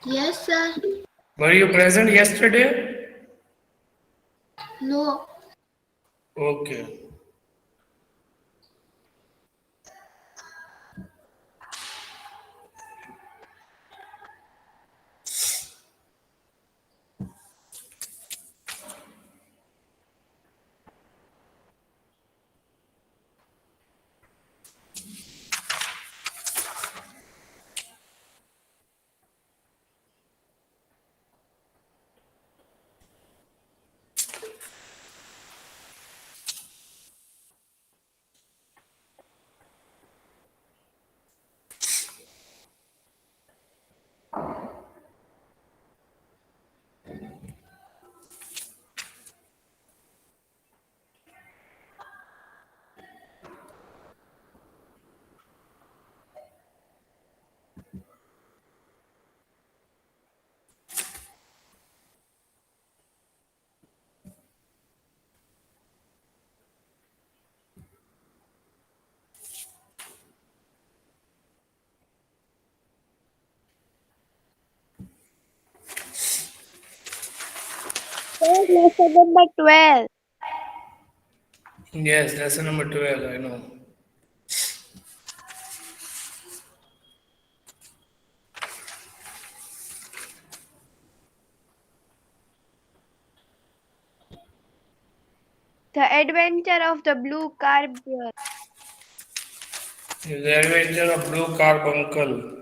Yes, sir. Were you present yesterday? No. Okay. Sir, lesson number 12. Yes, lesson number 12, I know. The adventure of the blue carbuncle. The adventure of Blue Carbuncle.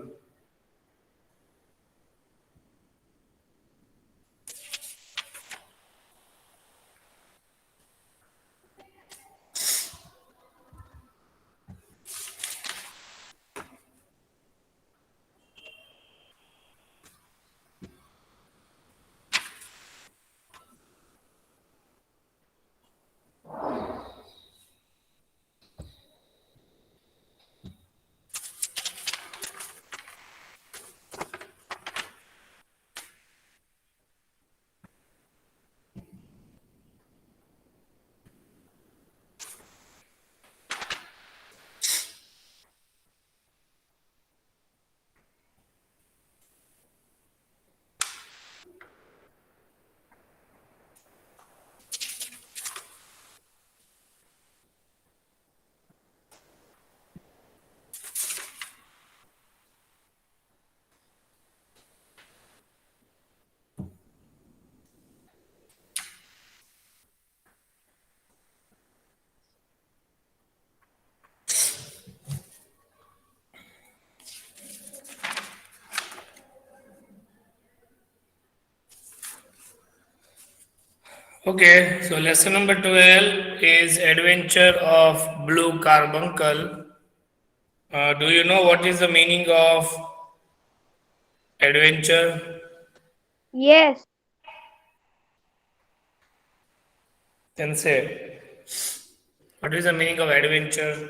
Okay, so lesson number 12 is Adventure of Blue Carbuncle. Do you know what is the meaning of adventure? Yes, Then say, what is the meaning of adventure?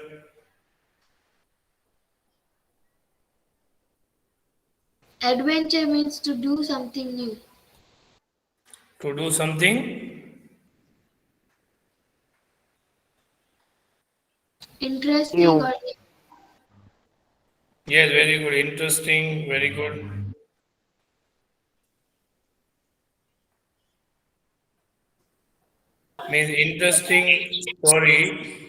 Adventure means to do something new. To do something? Interesting new. or Yes, very good. Interesting, very good. Means interesting story.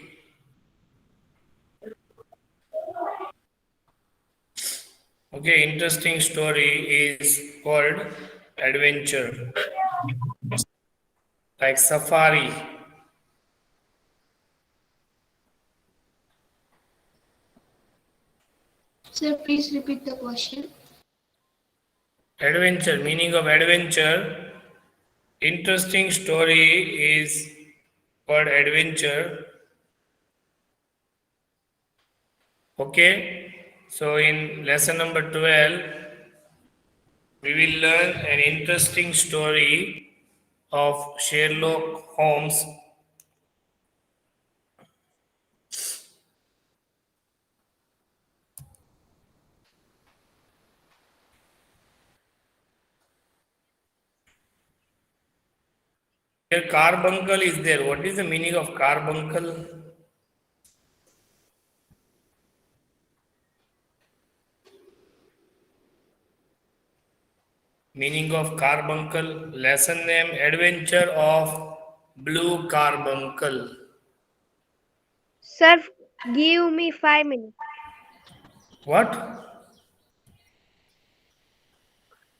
Okay, interesting story is called adventure, like safari. Sir, please repeat the question. Adventure, meaning of adventure. Interesting story is called adventure. Okay, so in lesson number 12, we will learn an interesting story of Sherlock Holmes. Here, carbuncle is there. What is the meaning of carbuncle? Meaning of carbuncle. Lesson name Adventure of Blue Carbuncle. Sir, give me 5 minutes. What?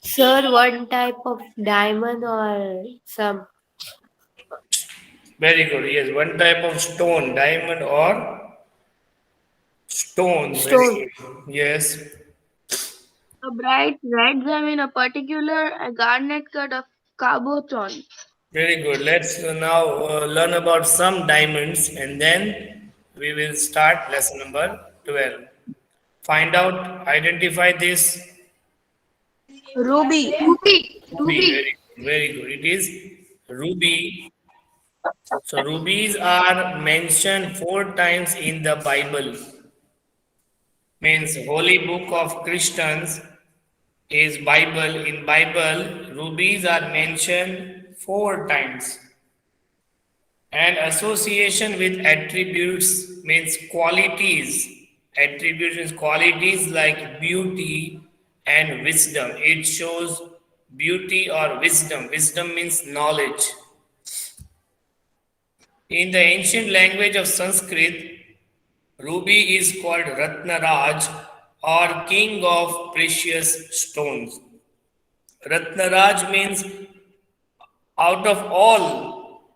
Sir, one type of diamond or some Very good. Yes, one type of stone, diamond or stone. Very stone. good. Yes, A bright red gem in a particular a garnet cut of carbotron. very good. Let's now learn about some diamonds and then we will start lesson number 12. Find out, identify this Ruby. Ruby. ruby. Ruby. Very good. It is ruby. So, rubies are mentioned 4 times in the Bible. Means holy book of Christians is Bible. In Bible, rubies are mentioned 4 times. And association with attributes means qualities. Attributes means qualities like beauty and wisdom. It shows beauty or wisdom. Wisdom means knowledge. In the ancient language of Sanskrit, ruby is called Ratnaraj or king of precious stones. Ratnaraj means out of all,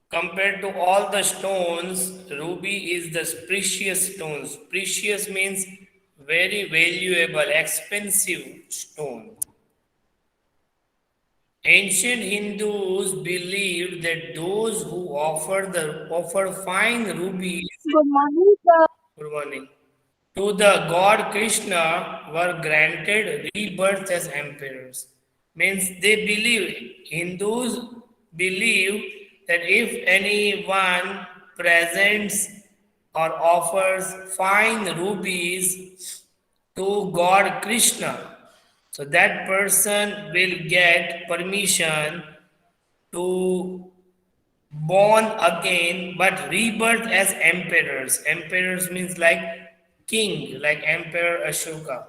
compared to all the stones, ruby is the precious stones. Precious means very valuable, expensive stone. Ancient Hindus believed that those who offer fine rubies, Good morning, sir. good morning, to the god Krishna were granted rebirth as emperors. Means they believe, Hindus believe that if anyone presents or offers fine rubies to god Krishna, so that person will get permission to born again but rebirth as emperors. Emperors means like king, like Emperor Ashoka.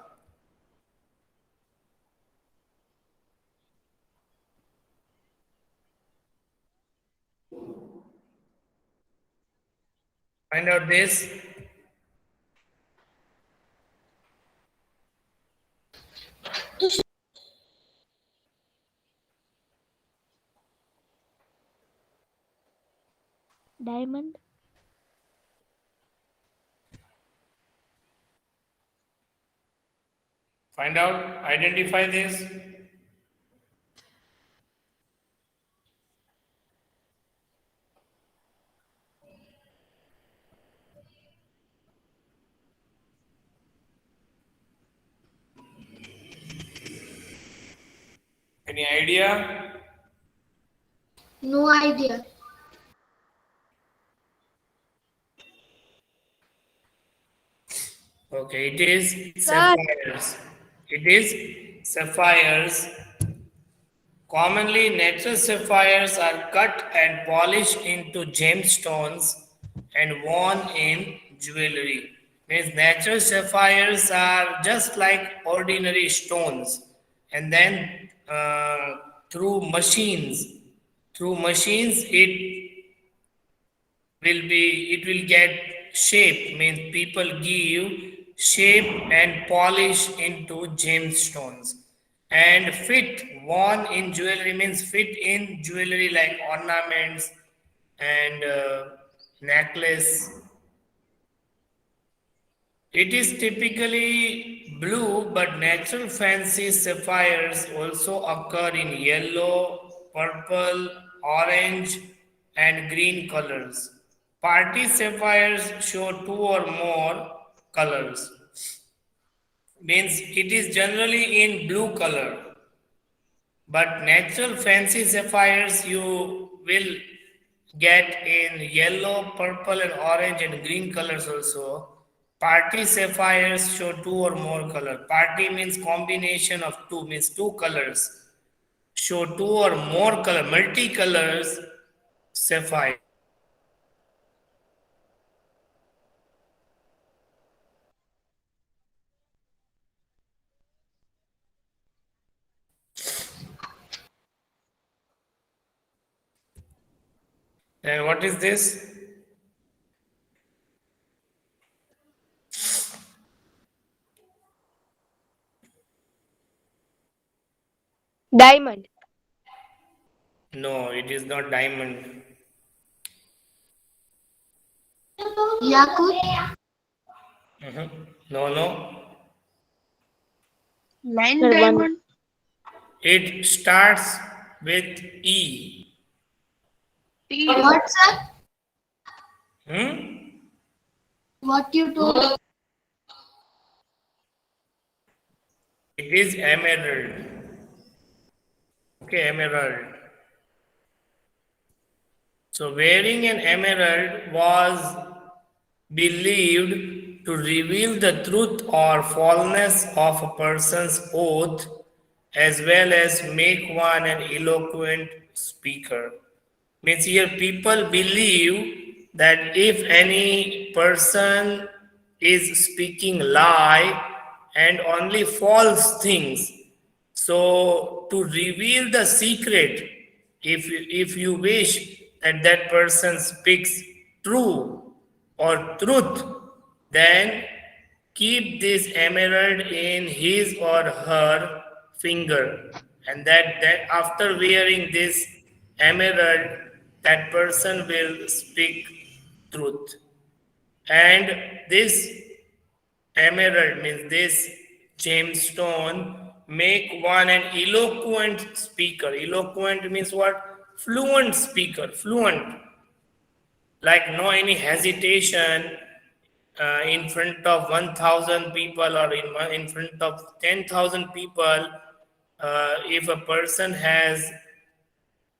Find out this. Diamond. Find out, identify this. Any idea? No idea. Okay, it is Sir, sapphires. It is sapphires. Commonly, natural sapphires are cut and polished into gemstones and worn in jewelry. Means natural sapphires are just like ordinary stones, and then through machines, it will get shape. Means people give shape and polish into gemstones and fit worn in jewelry. Means fit in jewelry like ornaments and necklace. It is typically blue, but natural fancy sapphires also occur in yellow, purple, orange, and green colors. Party sapphires show 2 or more colors. Means it is generally in blue color, but natural fancy sapphires you will get in yellow, purple, and orange and green colors also. Party sapphires show 2 or more color. Party means combination of two, means 2 colors. Show 2 or more color, multicolors sapphire. Then what is this? Diamond. No, it is not diamond. Yakut. No, no. Line diamond. It starts with E. T. What, sir? Hmm? What you told? It is emerald. Okay, emerald. So wearing an emerald was believed to reveal the truth or falseness of a person's oath, as well as make one an eloquent speaker. Means here people believe that if any person is speaking lie and only false things, so to reveal the secret, if you wish that that person speaks true or truth, then keep this emerald in his or her finger, and that after wearing this emerald, that person will speak truth. And this emerald means this gemstone make one an eloquent speaker. Eloquent means what? Fluent speaker, fluent, like no any hesitation in front of 1000 people or in front of 10,000 people. If a person has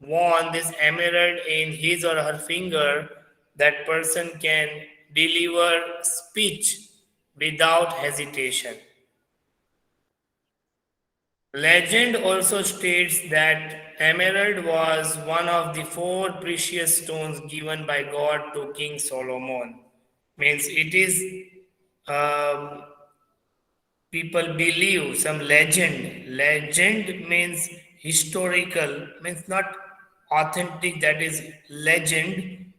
worn this emerald in his or her finger, that person can deliver speech without hesitation. Legend also states that emerald was one of the four precious stones given by God to King Solomon. Means it is people believe some legend. Legend means historical, means not authentic, that is legend.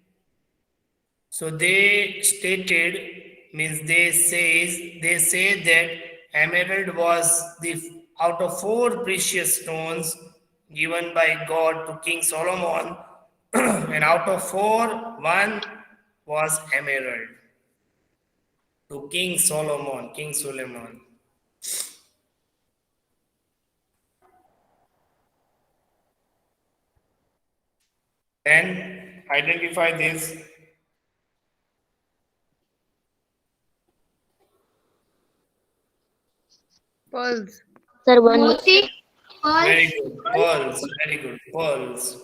So they stated, means they say that emerald was the out of four precious stones given by God to King Solomon, and out of four, one was emerald to King Solomon, King Solomon. Then identify this. Pearls. Sir, one Moti. Very Pearls. good. Pearls. Very good. Pearls.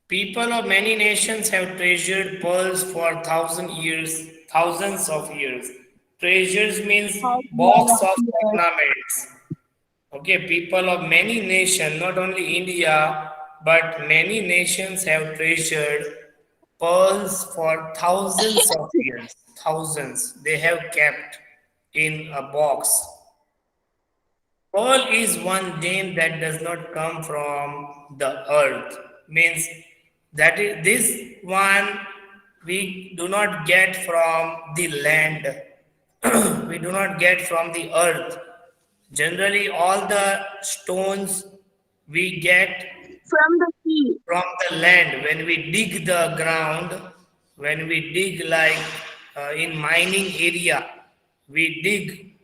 People of many nations have treasured pearls for thousands of years. Treasures means box of ornaments. Okay, people of many nations, not only India, but many nations have treasured pearls for thousands of years. Thousands. They have kept in a box. Pearl is one gem that does not come from the earth. Means that is, this one we do not get from the land. We do not get from the earth. Generally, all the stones we get From the sea. from the land when we dig the ground, when we dig like in mining area, we dig,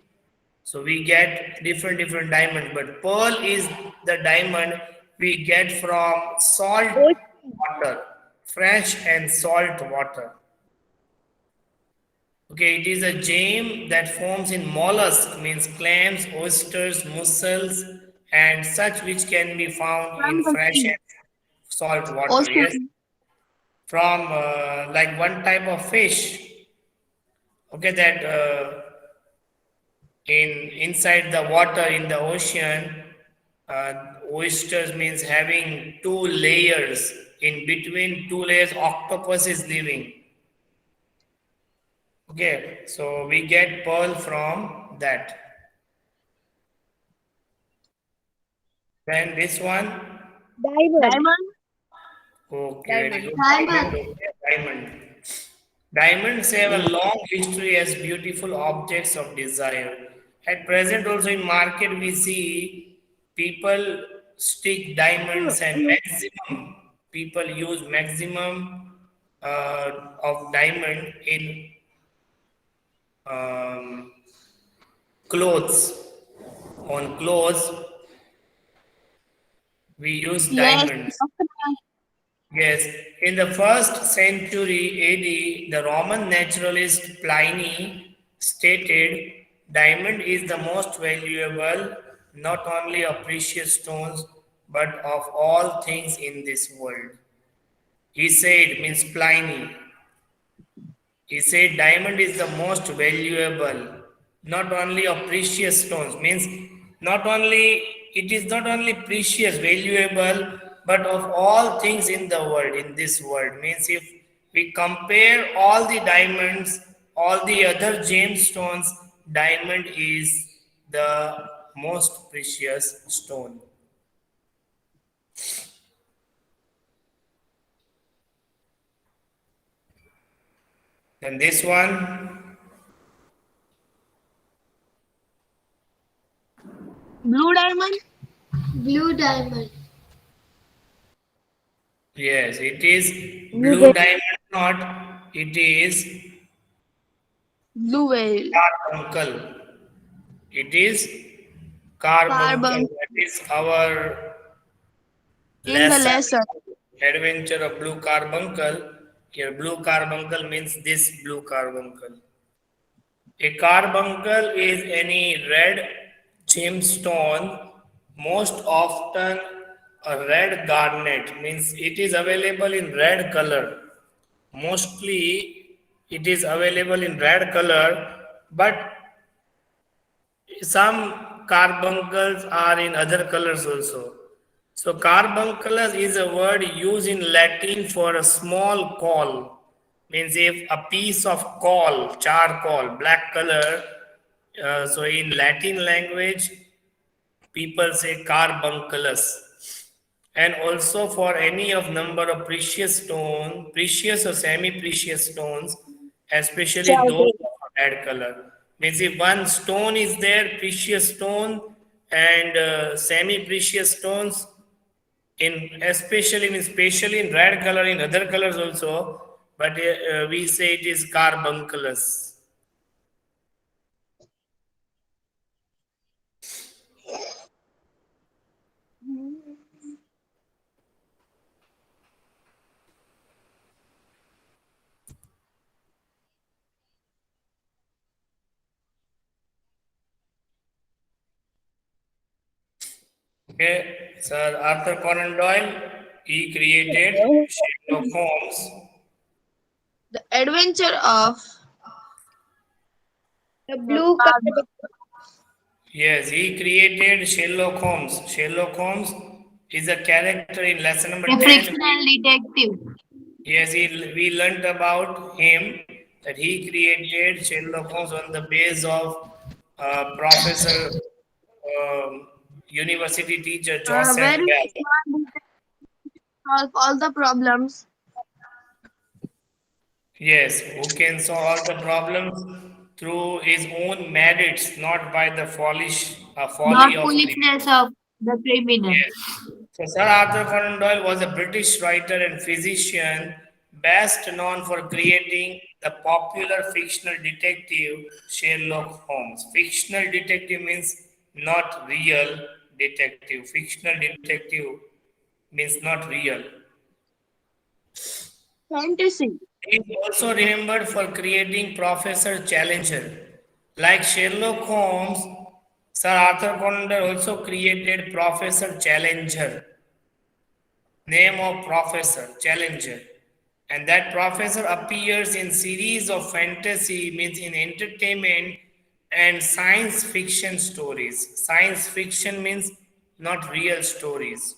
so we get different diamonds, but pearl is the diamond we get from salt water, fresh and salt water. Okay, it is a gem that forms in mollusk, means clams, oysters, mussels, and such which can be found From in the fresh sea. and salt water. Yes, Ocean. from like one type of fish. Okay, that in inside the water in the ocean, oysters means having two layers. In between two layers, octopus is living. Okay, so we get pearl from that. Then this one, Diamond. Okay, very Diamond. good. Diamond. Diamond. Okay, diamond. Diamonds have a long history as beautiful objects of desire. At present, also in market, we see people stick diamonds and maximum people use maximum of diamond in um, clothes. On clothes, we use Yes. diamonds. Yes, in the first century AD, the Roman naturalist Pliny stated diamond is the most valuable, not only of precious stones, but of all things in this world. He said, means Pliny, he said diamond is the most valuable, not only of precious stones, means not only it is not only precious, valuable, but of all things in the world, in this world. Means if we compare all the diamonds, all the other gemstones, diamond is the most precious stone. Then this one, Blue diamond. Blue diamond. yes, it is Blue blue diamond. diamond, not it is Blue whale. carbuncle. It is carbuncle. Carbon. That is our In the lesson. lesson. Adventure of blue carbuncle. Here, blue carbuncle means this blue carbuncle. A carbuncle is any red gemstone, most often a red garnet, means it is available in red color. Mostly it is available in red color, but some carbuncles are in other colors also. So carbunculus is a word used in Latin for a small coal. Means if a piece of coal, charcoal, black color. So in Latin language, people say carbunculus. And also for any of number of precious stone, precious or semi-precious stones, especially those Charcoal. of red color. Means if one stone is there, precious stone and semi-precious stones, in especially means especially in red color, in other colors also, but we say it is carbunculus. Okay, Sir Arthur Conan Doyle, he created Sherlock Holmes. The adventure of The blue carbon. carbon. Yes, he created Sherlock Holmes. Sherlock Holmes is a character in lesson number A 10. frictional detective. Yes, we learned about him that he created Sherlock Holmes on the base of Professor University teacher Joseph Very Bell. smart solve all the problems. Yes, who can solve all the problems through his own merits, not by the folly Not of foolishness of the criminal. yes. So Sir Arthur Conan Doyle was a British writer and physician best known for creating the popular fictional detective Sherlock Holmes. Fictional detective means not real detective. Fictional detective means not real. Fantasy. He is also remembered for creating Professor Challenger. Like Sherlock Holmes, Sir Arthur Conan Doyle also created Professor Challenger, name of Professor Challenger. And that professor appears in series of fantasy, means in entertainment and science fiction stories. Science fiction means not real stories.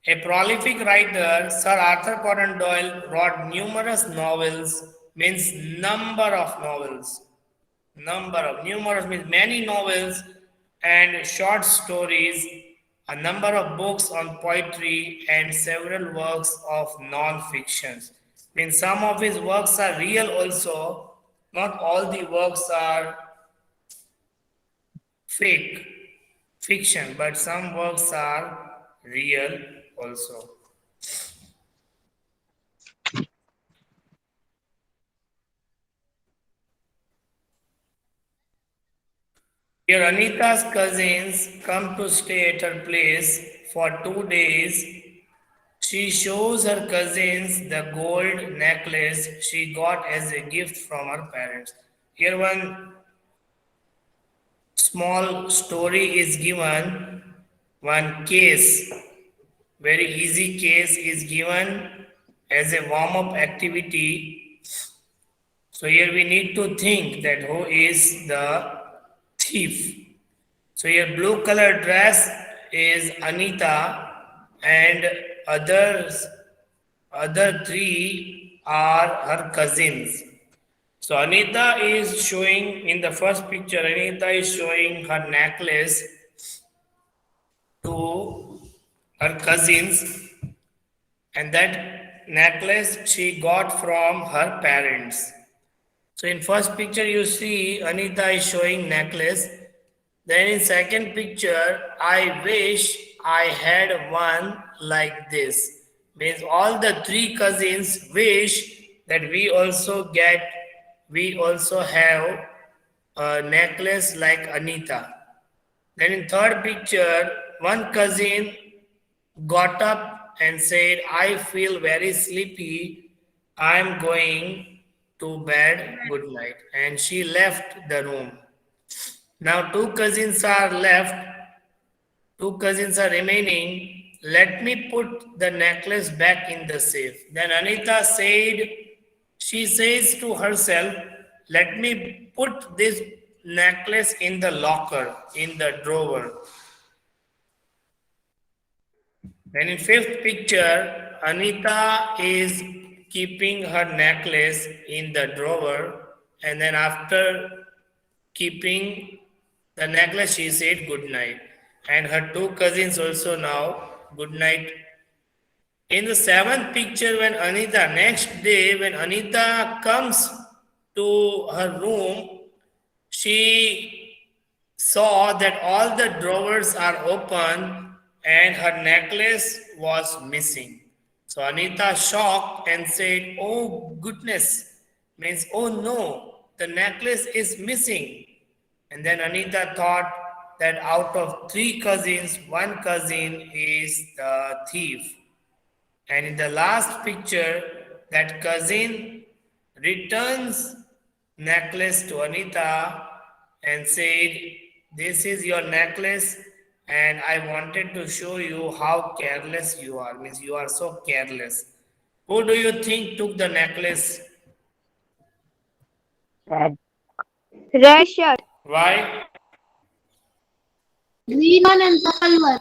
A prolific writer, Sir Arthur Conan Doyle wrote numerous novels, means number of novels. Number of numerous means many novels and short stories a number of books on poetry, and several works of non-fiction. Means some of his works are real also. Not all the works are fake, fiction, but some works are real also. Here, Anita's cousins come to stay at her place for 2 days. She shows her cousins the gold necklace she got as a gift from her parents. Here, one small story is given, one case, very easy case is given as a warm up activity. So, here we need to think that who is the thief. So your blue color dress is Anita and others other three are her cousins. So Anita is showing in the first picture, Anita is showing her necklace to her cousins, and that necklace she got from her parents. So in first picture you see Anita is showing necklace. Then in second picture, I wish I had one like this. Means all the three cousins wish that we also have a necklace like Anita. Then in third picture, one cousin got up and said, I feel very sleepy. I'm going to bed. Good night. And she left the room. Now two cousins are remaining. Let me put the necklace back in the safe. Then Anita said, she says to herself, let me put this necklace in the locker, in the drawer. Then in fifth picture, Anita is keeping her necklace in the drawer, and then after keeping the necklace, she said good night. And her two cousins also now good night. In the seventh picture, next day, when Anita comes to her room, she saw that all the drawers are open and her necklace was missing. So Anita shocked and said, oh goodness, means oh no, the necklace is missing. And then Anita thought that out of three cousins, one cousin is the thief. And in the last picture, that cousin returns necklace to Anita and said, this is your necklace and I wanted to show you how careless you are. Means you are so careless. Who do you think took the necklace? Red. Red shirt. Why? Green one and purple one.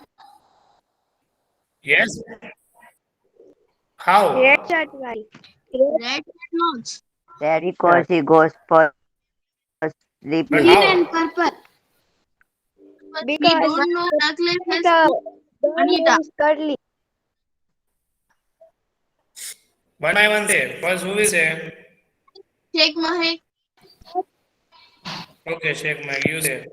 Yes. Red How? shirt, why? Red clothes. Red because he goes for But sleeping. Green and how? purple. Because we don't know necklace has Anita. Is curly. One by one say. First who will say? Sheikh Mahek. Okay, Sheikh Mike, you say.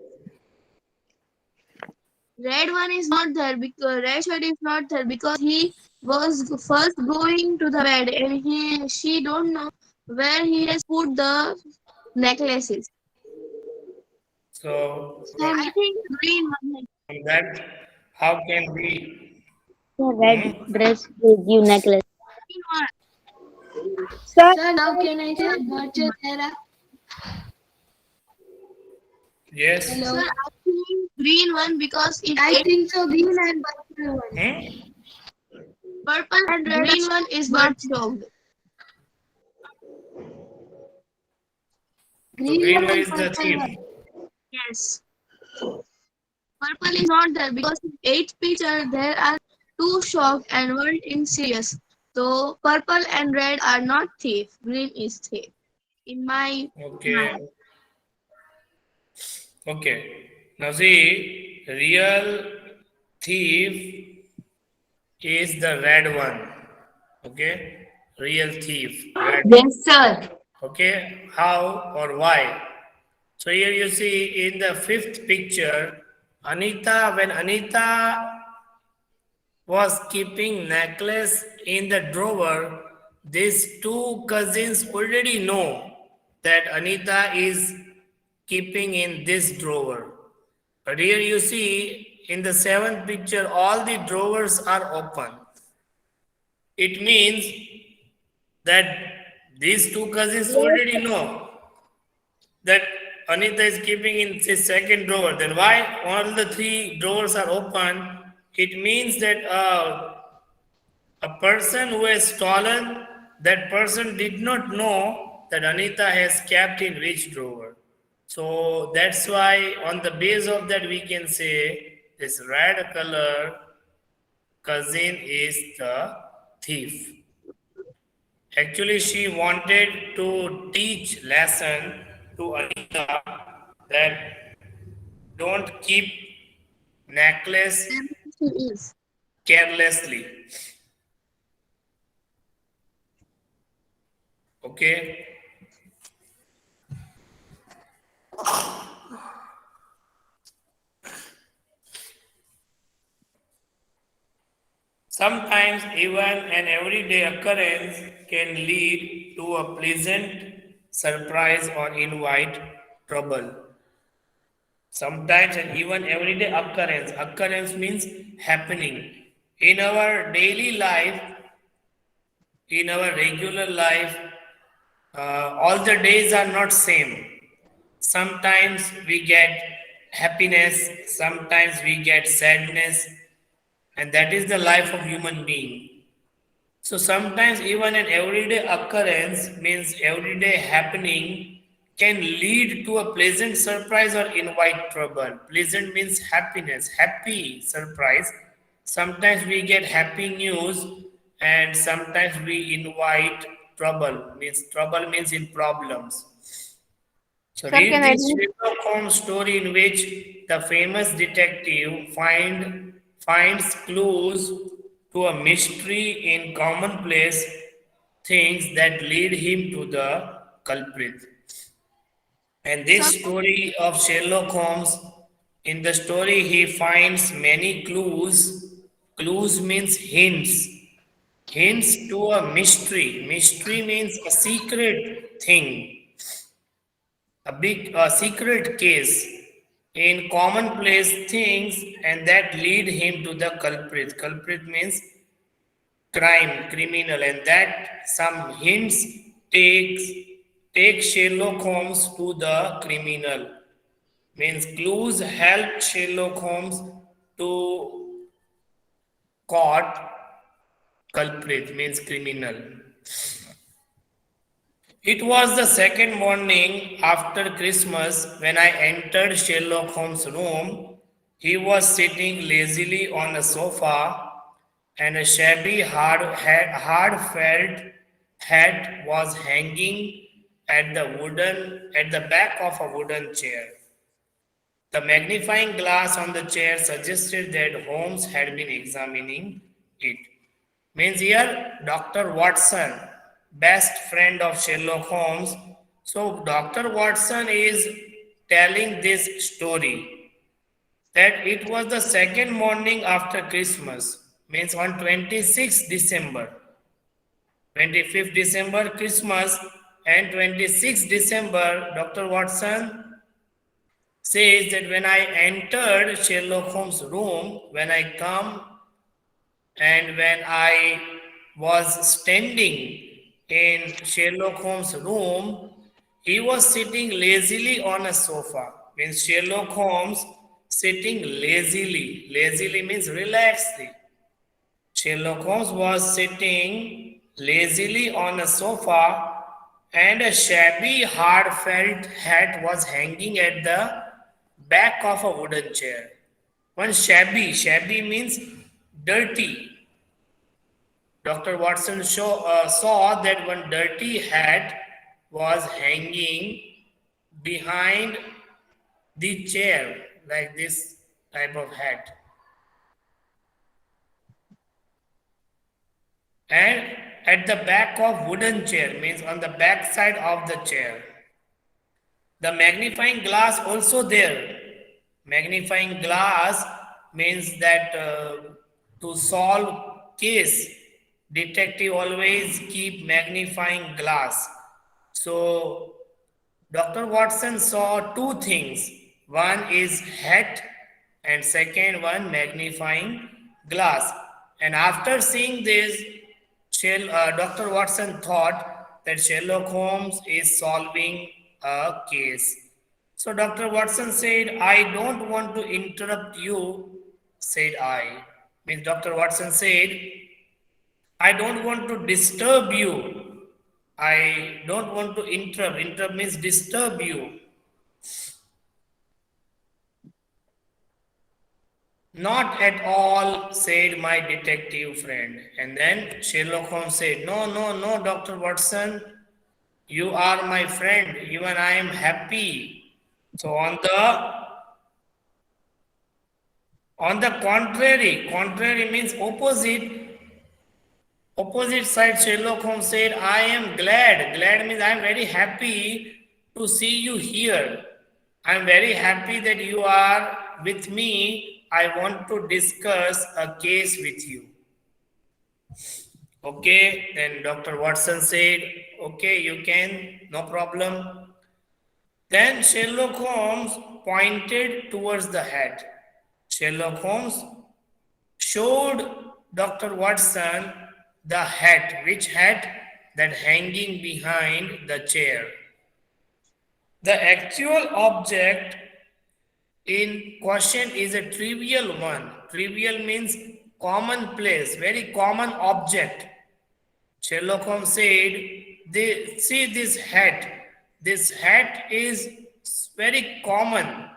Red one is not there because red shirt is not there because he was first going to the bed and she don't know where he has put the necklaces. So I think green one. from that, how can we? Red dress gives you necklace. Green one. Sir, now can I say virtual era? Yes. Hello. Sir, I think green one because I think so. Green and purple one. purple and red green one is not shown. So green one and is the purple thief. one. Yes. Purple is not there because in eighth picture there are two shocked and one in serious. So purple and red are not thief. Green is thief. In my Okay. mind. Okay. Now see, real thief is the red one. Okay, real thief, red. Yes, sir. Okay, how or why? So here you see in the fifth picture, when Anita was keeping necklace in the drawer, these two cousins already know that Anita is keeping in this drawer. But here you see in the seventh picture, all the drawers are open. It means that these two cousins already know that Anita is keeping in his second drawer. Then why all the three drawers are open? It means that a person who has stolen, that person did not know that Anita has kept in which drawer. So that's why on the base of that we can say this red color cousin is the thief. Actually, she wanted to teach lesson to Anita that don't keep necklace She is. carelessly. Okay. Sometimes even an everyday occurrence can lead to a pleasant surprise or invite trouble. Sometimes an even everyday occurrence means happening. In our daily life, in our regular life, all the days are not same. Sometimes we get happiness, sometimes we get sadness, and that is the life of human being. So sometimes even an everyday occurrence means everyday happening can lead to a pleasant surprise or invite trouble. Pleasant means happiness, happy surprise. Sometimes we get happy news and sometimes we invite trouble means in problems. So Sir, can read I this read? Sherlock Holmes story in which the famous detective finds clues to a mystery in commonplace things that lead him to the culprit. And Sir, this story of Sherlock Holmes, in the story he finds many clues. Clues means hints. Hints to a mystery. Mystery means a secret thing, a secret case in commonplace things, and that lead him to the culprit means criminal, and that some hints takes take Sherlock Holmes to the criminal, means clues help Sherlock Holmes to caught culprit means criminal. It was the second morning after Christmas when I entered Sherlock Holmes' room. He was sitting lazily on a sofa, and a shabby, hard felt hat was hanging at the back of a wooden chair. The magnifying glass on the chair suggested that Holmes had been examining it. Means here, Dr. Watson, best friend of Sherlock Holmes. So, Dr. Watson is telling this story that it was the second morning after Christmas, means on 26th December, 25th December, Christmas, and 26th December, Dr. Watson says that when I entered Sherlock Holmes' room, when I come and when I was standing in Sherlock Holmes' room, he was sitting lazily on a sofa. Means Sherlock Holmes sitting lazily. Lazily means relaxedly. Sherlock Holmes was sitting lazily on a sofa, and a shabby, hard felt hat was hanging at the back of a wooden chair. One shabby means dirty. Dr. Watson saw that one dirty hat was hanging behind the chair, like this type of hat. And at the back of wooden chair means on the back side of the chair. The magnifying glass also there. Magnifying glass means that to solve case, detective always keep magnifying glass. So Dr. Watson saw two things. One is hat and second one magnifying glass. And after seeing this, Dr. Watson thought that Sherlock Holmes is solving a case. So Dr. Watson said, I don't want to interrupt you, said I. Means Dr. Watson said, I don't want to disturb you. I don't want to interrupt. Interrupt means disturb you. Not at all, said my detective friend. And then Sherlock Holmes said, no, no, no, Dr. Watson, you are my friend. Even I am happy. So on the contrary means opposite side, Sherlock Holmes said, I am glad. Glad means I am very happy to see you here. I am very happy that you are with me. I want to discuss a case with you. Okay, then Dr. Watson said, okay, you can, no problem. Then Sherlock Holmes pointed towards the hat. Sherlock Holmes showed Dr. Watson the hat. Which hat? That hanging behind the chair. The actual object in question is a trivial one. Trivial means commonplace, very common object. Sherlock Holmes said, see this hat. This hat is very common,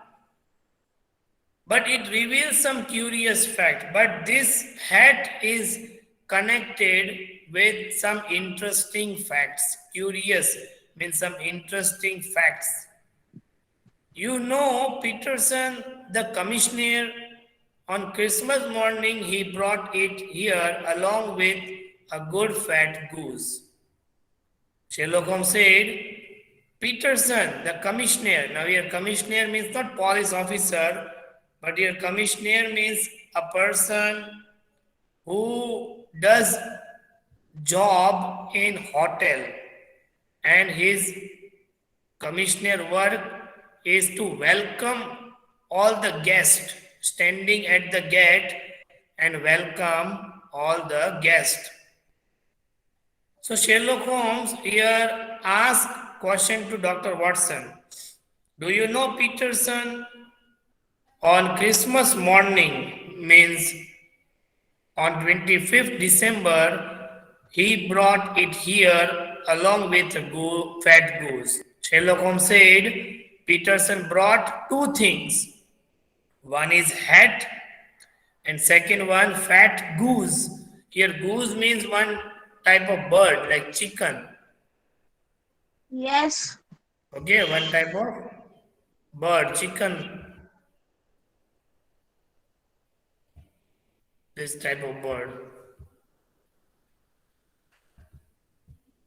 but it reveals some curious fact. But this hat is connected with some interesting facts. Curious means some interesting facts. You know, Peterson, the commissioner, on Christmas morning, he brought it here along with a good fat goose. Sherlock Holmes said, Peterson, the commissioner. Now, here, commissioner means not police officer, but here, commissioner means a person who does job in hotel, and his commissioner work is to welcome all the guests, standing at the gate and welcome all the guests. So Sherlock Holmes here asked question to Dr. Watson. Do you know Peterson? On Christmas morning means on 25th December, he brought it here along with a fat goose. Sherlock Holmes said Peterson brought two things. One is hat and second one fat goose. Here goose means one type of bird like chicken. Yes. Okay, one type of bird, chicken. This type of bird.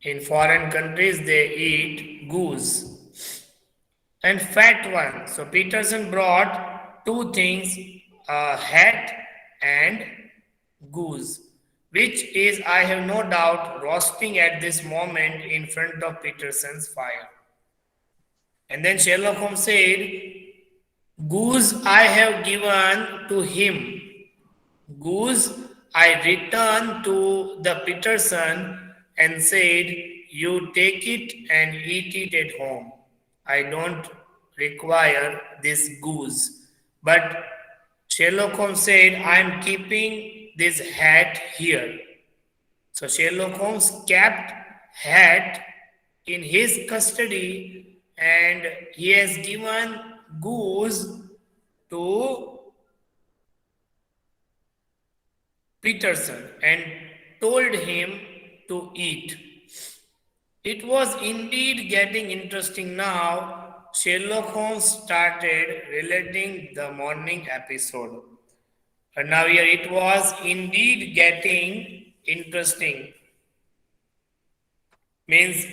In foreign countries, they eat goose and fat one. So Peterson brought two things, a hat and goose, which is, I have no doubt, roasting at this moment in front of Peterson's fire. And then Sherlock Holmes said, goose I have given to him. Goose I returned to the Peterson and said, you take it and eat it at home. I don't require this goose. But Sherlock Holmes said, I am keeping this hat here. So Sherlock Holmes kept hat in his custody and he has given goose to Peterson and told him to eat. It was indeed getting interesting now. Sherlock Holmes started relating the morning episode. And now here it was indeed getting interesting. Means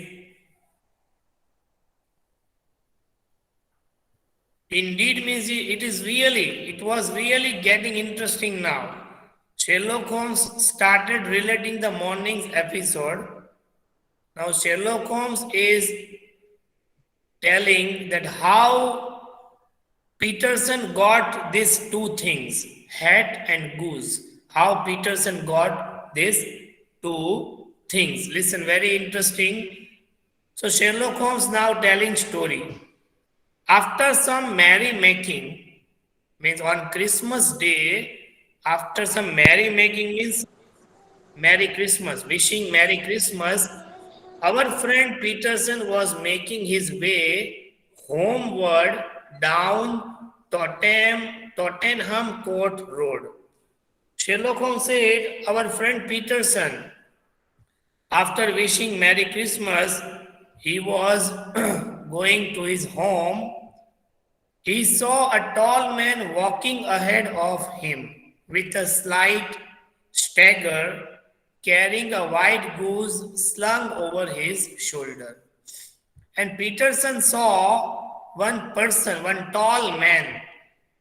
indeed means it was really getting interesting now. Sherlock Holmes started relating the morning's episode. Now Sherlock Holmes is telling that how Peterson got these two things, hat and goose. How Peterson got these two things. Listen, very interesting. So Sherlock Holmes now telling story. After some merrymaking, means on Christmas Day, after some merrymaking means Merry Christmas, wishing Merry Christmas, our friend Peterson was making his way homeward down Tottenham Court Road. Sherlock Holmes said, our friend Peterson, after wishing Merry Christmas, he was going to his home. He saw a tall man walking ahead of him with a slight stagger, carrying a white goose slung over his shoulder. And Peterson saw one person, one tall man,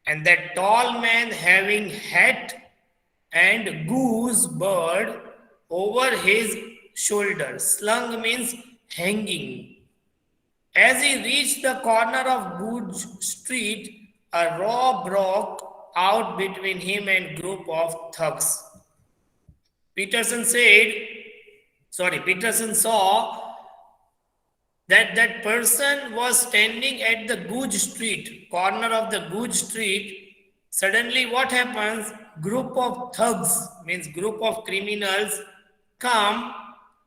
and that tall man having hat and goose bird over his shoulder. Slung means hanging. As he reached the corner of Good Street, a row broke out between him and group of thugs. Peterson saw that person was standing at the Guj Street, corner of the Guj Street. Suddenly what happens? Group of thugs, means group of criminals, come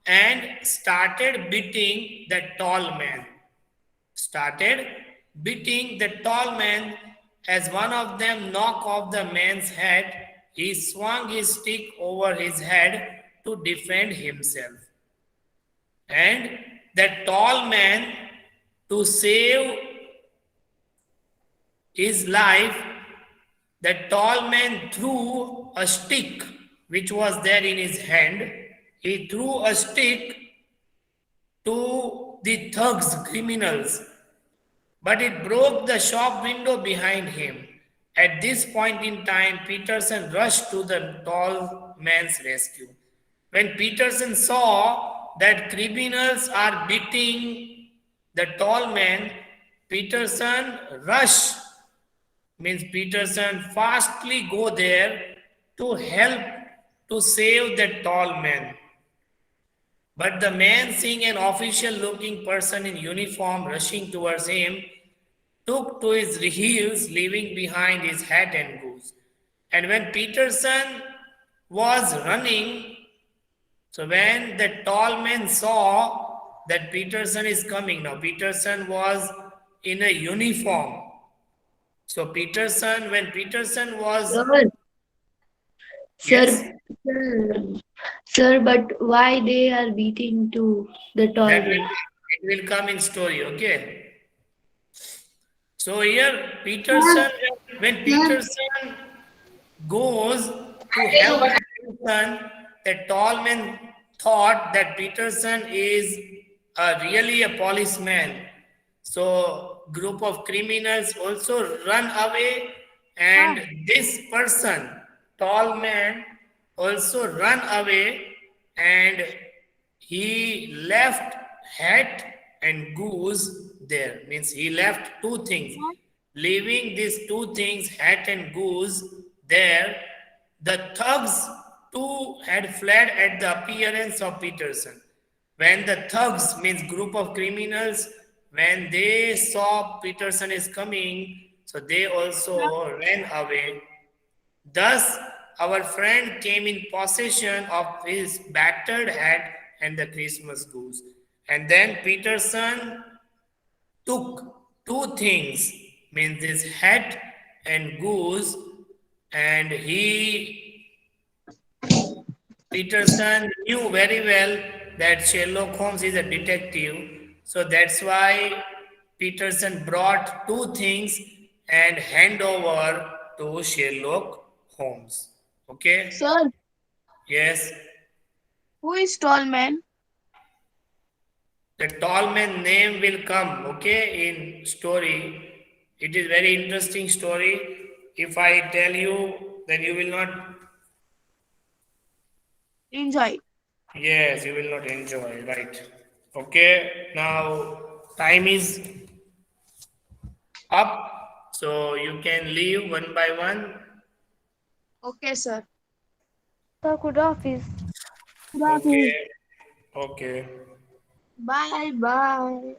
and started beating that tall man. As one of them knocked off the man's head. He swung his stick over his head to defend himself. And that tall man, to save his life, that tall man threw a stick which was there in his hand. He threw a stick to the thugs, criminals, but it broke the shop window behind him. At this point in time, Peterson rushed to the tall man's rescue. When Peterson saw that criminals are beating the tall man, Peterson rushed, means Peterson fastly go there to help to save that tall man. But the man, seeing an official looking person in uniform rushing towards him, took to his heels, leaving behind his hat and goose. And when Peterson was running, so when the tall man saw that Peterson is coming, now Peterson was in a uniform. So when Peterson was... Sir, Yes, sir, but why they are beating to the tall it man? will come in story, okay? So here Peterson, when Peterson goes to help Peterson, the tall man thought that Peterson is really a policeman. So group of criminals also run away, and this person, tall man, also run away, and he left hat and goose there. Means he left two things. Leaving these two things, hat and goose, there, the thugs too had fled at the appearance of Peterson. When the thugs, means group of criminals, when they saw Peterson is coming, so they also ran away. Thus, our friend came in possession of his battered hat and the Christmas goose. And then Peterson took two things, means this hat and goose, and Peterson knew very well that Sherlock Holmes is a detective, so that's why Peterson brought two things and hand over to Sherlock Holmes. Okay? Sir, Yes. Who is tall man? The tall man name will come, okay, in story. It is very interesting story. If I tell you, then you will not, Enjoy. yes, you will not enjoy, right? Okay, now time is up, so you can leave one by one. Okay, sir. So, good office. Okay, okay. Bye bye.